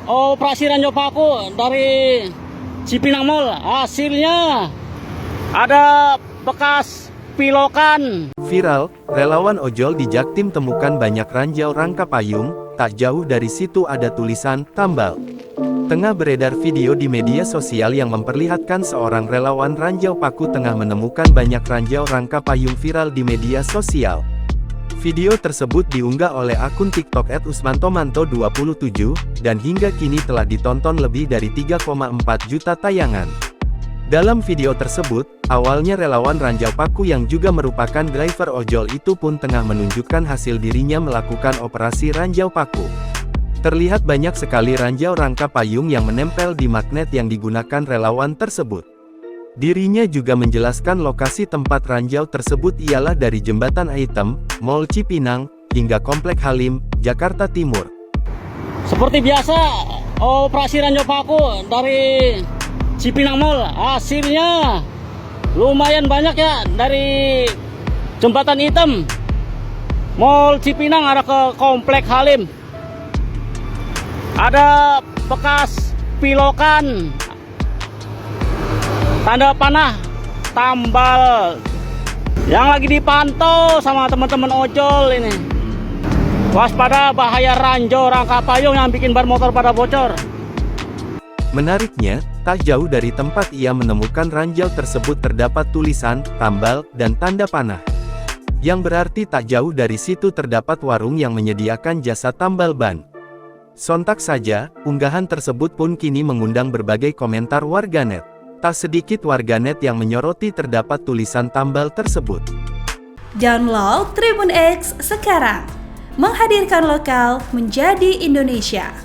operasi ranjau paku dari Cipinang Mall. Hasilnya ada bekas pilokan. Viral, relawan ojol di Jaktim temukan banyak ranjau rangka payung, tak jauh dari situ ada tulisan, tambal. Tengah beredar video di media sosial yang memperlihatkan seorang relawan ranjau paku tengah menemukan banyak ranjau rangka payung viral di media sosial. Video tersebut diunggah oleh akun TikTok @usmantomanto27, dan hingga kini telah ditonton lebih dari 3,4 juta tayangan. Dalam video tersebut, awalnya relawan ranjau paku yang juga merupakan driver ojol itu pun tengah menunjukkan hasil dirinya melakukan operasi ranjau paku. Terlihat banyak sekali ranjau rangka payung yang menempel di magnet yang digunakan relawan tersebut. Dirinya juga menjelaskan lokasi tempat ranjau tersebut ialah dari Jembatan Aitem, Mall Cipinang, hingga Komplek Halim, Jakarta Timur. Seperti biasa, operasi ranjau paku dari Cipinang Mall. Hasilnya lumayan banyak ya, dari Jembatan Hitam, Mall Cipinang ada ke Komplek Halim. Ada bekas pilokan, tanda panah, tambal yang lagi dipantau sama teman-teman ojol ini. Waspada bahaya ranjau rangka payung yang bikin ban motor pada bocor. Menariknya, tak jauh dari tempat ia menemukan ranjau tersebut terdapat tulisan, tambal, dan tanda panah. Yang berarti tak jauh dari situ terdapat warung yang menyediakan jasa tambal ban. Sontak saja, unggahan tersebut pun kini mengundang berbagai komentar warganet. Tak sedikit warganet yang menyoroti terdapat tulisan tambal tersebut. Download Tribun X sekarang, menghadirkan lokal menjadi Indonesia.